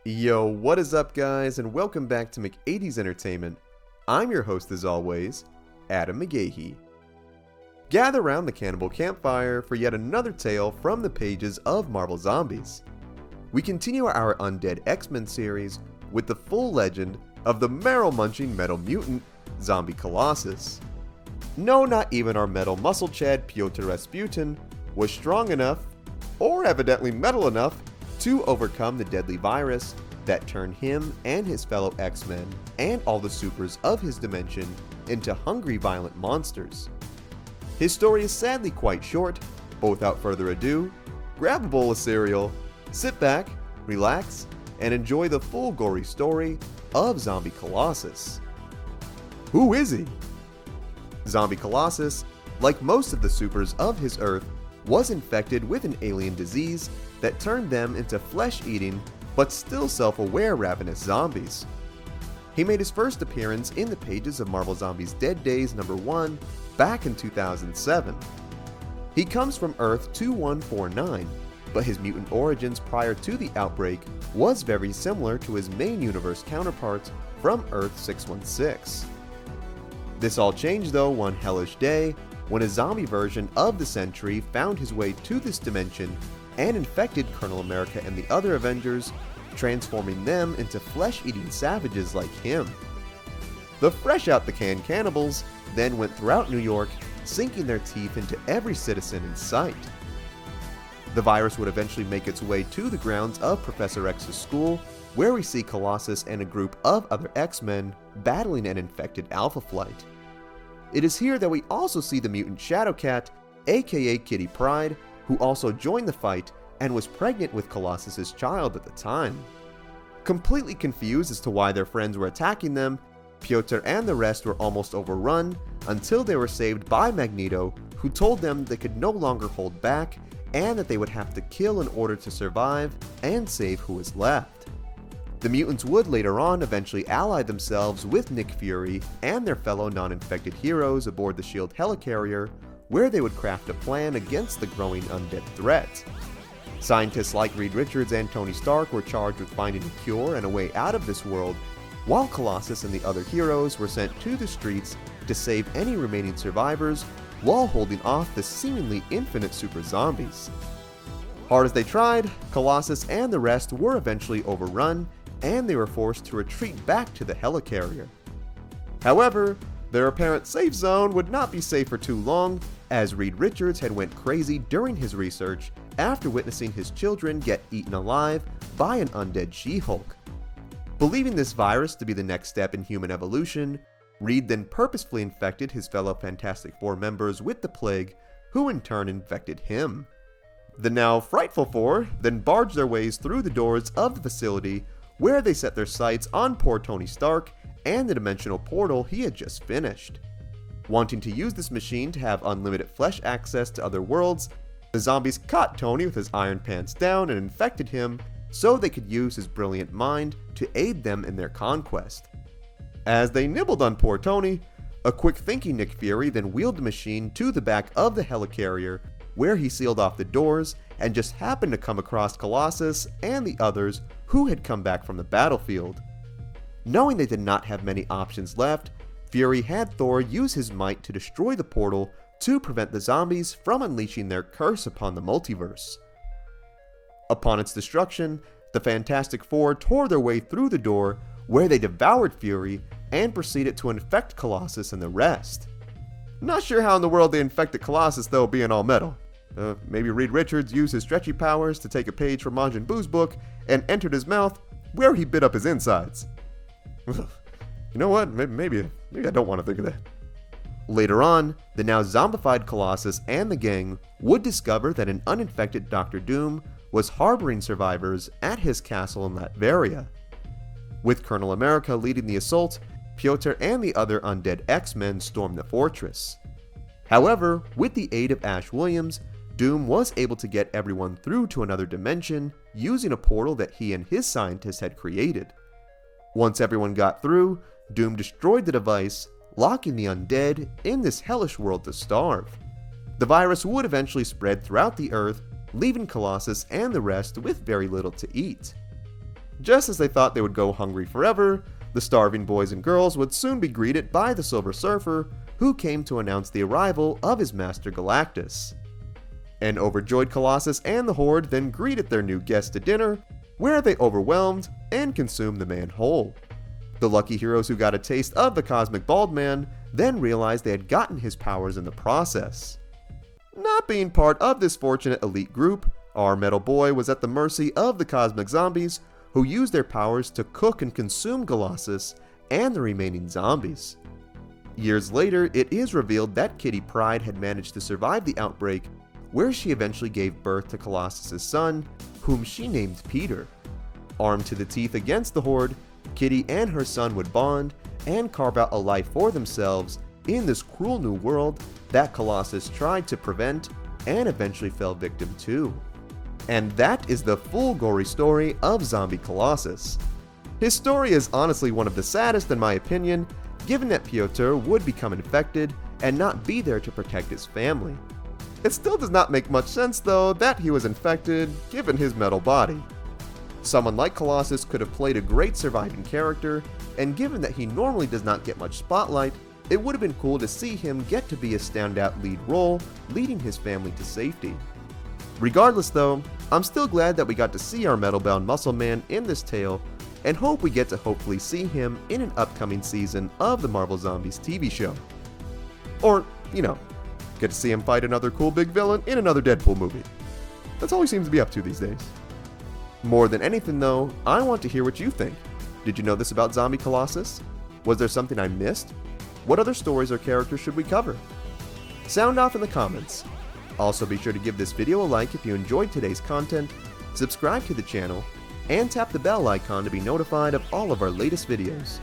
Yo, what is up guys, and welcome back to McAtee's Entertainment. I'm your host as always, Adam McGahee. Gather around the cannibal campfire for yet another tale from the pages of Marvel Zombies. We continue our Undead X-Men series with the full legend of the marrow-munching metal mutant, Zombie Colossus. No, not even our metal muscle chad Pyotr Rasputin was strong enough, or evidently metal enough, to overcome the deadly virus that turned him and his fellow X-Men and all the supers of his dimension into hungry, violent monsters. His story is sadly quite short, but without further ado, grab a bowl of cereal, sit back, relax, and enjoy the full gory story of Zombie Colossus. Who is he? Zombie Colossus, like most of the supers of his Earth, was infected with an alien disease that turned them into flesh-eating but still self-aware ravenous zombies. He made his first appearance in the pages of Marvel Zombies Dead Days #1 back in 2007. He comes from Earth 2149, but his mutant origins prior to the outbreak was very similar to his main universe counterparts from Earth 616. This all changed though one hellish day when a zombie version of the Sentry found his way to this dimension and infected Colonel America and the other Avengers, transforming them into flesh-eating savages like him. The fresh-out-the-can cannibals then went throughout New York, sinking their teeth into every citizen in sight. The virus would eventually make its way to the grounds of Professor X's school, where we see Colossus and a group of other X-Men battling an infected Alpha Flight. It is here that we also see the mutant Shadowcat, aka Kitty Pryde, who also joined the fight and was pregnant with Colossus's child at the time. Completely confused as to why their friends were attacking them, Pyotr and the rest were almost overrun until they were saved by Magneto, who told them they could no longer hold back and that they would have to kill in order to survive and save who was left. The mutants would later on eventually ally themselves with Nick Fury and their fellow non-infected heroes aboard the S.H.I.E.L.D. helicarrier, where they would craft a plan against the growing undead threat. Scientists like Reed Richards and Tony Stark were charged with finding a cure and a way out of this world, while Colossus and the other heroes were sent to the streets to save any remaining survivors while holding off the seemingly infinite super zombies. Hard as they tried, Colossus and the rest were eventually overrun, and they were forced to retreat back to the helicarrier. However, their apparent safe zone would not be safe for too long, as Reed Richards had went crazy during his research after witnessing his children get eaten alive by an undead She-Hulk. Believing this virus to be the next step in human evolution, Reed then purposefully infected his fellow Fantastic Four members with the plague, who in turn infected him. The now Frightful Four then barged their ways through the doors of the facility, where they set their sights on poor Tony Stark and the dimensional portal he had just finished. Wanting to use this machine to have unlimited flesh access to other worlds, the zombies caught Tony with his iron pants down and infected him so they could use his brilliant mind to aid them in their conquest. As they nibbled on poor Tony, a quick-thinking Nick Fury then wheeled the machine to the back of the helicarrier, where he sealed off the doors and just happened to come across Colossus and the others who had come back from the battlefield. Knowing they did not have many options left, Fury had Thor use his might to destroy the portal to prevent the zombies from unleashing their curse upon the multiverse. Upon its destruction, the Fantastic Four tore their way through the door, where they devoured Fury and proceeded to infect Colossus and the rest. Not sure how in the world they infected Colossus though, being all metal. Maybe Reed Richards used his stretchy powers to take a page from Majin Buu's book and entered his mouth, where he bit up his insides. You know what? Maybe I don't want to think of that. Later on, the now zombified Colossus and the gang would discover that an uninfected Doctor Doom was harboring survivors at his castle in Latveria. With Colonel America leading the assault, Pyotr and the other undead X-Men stormed the fortress. However, with the aid of Ash Williams, Doom was able to get everyone through to another dimension using a portal that he and his scientists had created. Once everyone got through, Doom destroyed the device, locking the undead in this hellish world to starve. The virus would eventually spread throughout the Earth, leaving Colossus and the rest with very little to eat. Just as they thought they would go hungry forever, the starving boys and girls would soon be greeted by the Silver Surfer, who came to announce the arrival of his master Galactus. An overjoyed Colossus and the Horde then greeted their new guest to dinner, where they overwhelmed and consumed the man whole. The lucky heroes who got a taste of the Cosmic Bald Man then realized they had gotten his powers in the process. Not being part of this fortunate elite group, our metal boy was at the mercy of the cosmic zombies, who used their powers to cook and consume Colossus and the remaining zombies. Years later, it is revealed that Kitty Pryde had managed to survive the outbreak, where she eventually gave birth to Colossus' son, whom she named Peter. Armed to the teeth against the Horde, Kitty and her son would bond and carve out a life for themselves in this cruel new world that Colossus tried to prevent and eventually fell victim to. And that is the full gory story of Zombie Colossus. His story is honestly one of the saddest in my opinion, given that Piotr would become infected and not be there to protect his family. It still does not make much sense though that he was infected, given his metal body. Someone like Colossus could have played a great surviving character, and given that he normally does not get much spotlight, it would have been cool to see him get to be a standout lead role, leading his family to safety. Regardless though, I'm still glad that we got to see our metal-bound muscle man in this tale, and hope we get to hopefully see him in an upcoming season of the Marvel Zombies TV show. Or, get to see him fight another cool big villain in another Deadpool movie. That's all he seems to be up to these days. More than anything though, I want to hear what you think. Did you know this about Zombie Colossus? Was there something I missed? What other stories or characters should we cover? Sound off in the comments. Also be sure to give this video a like if you enjoyed today's content, subscribe to the channel, and tap the bell icon to be notified of all of our latest videos.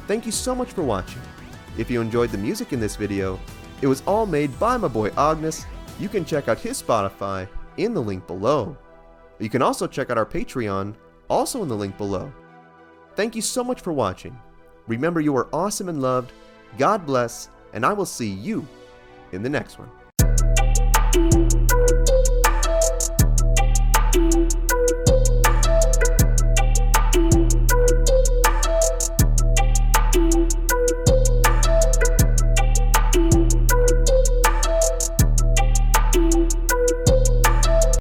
Thank you so much for watching. If you enjoyed the music in this video, it was all made by my boy Ognihs. You can check out his Spotify in the link below. You can also check out our Patreon, also in the link below. Thank you so much for watching. Remember, you are awesome and loved. God bless, and I will see you in the next one.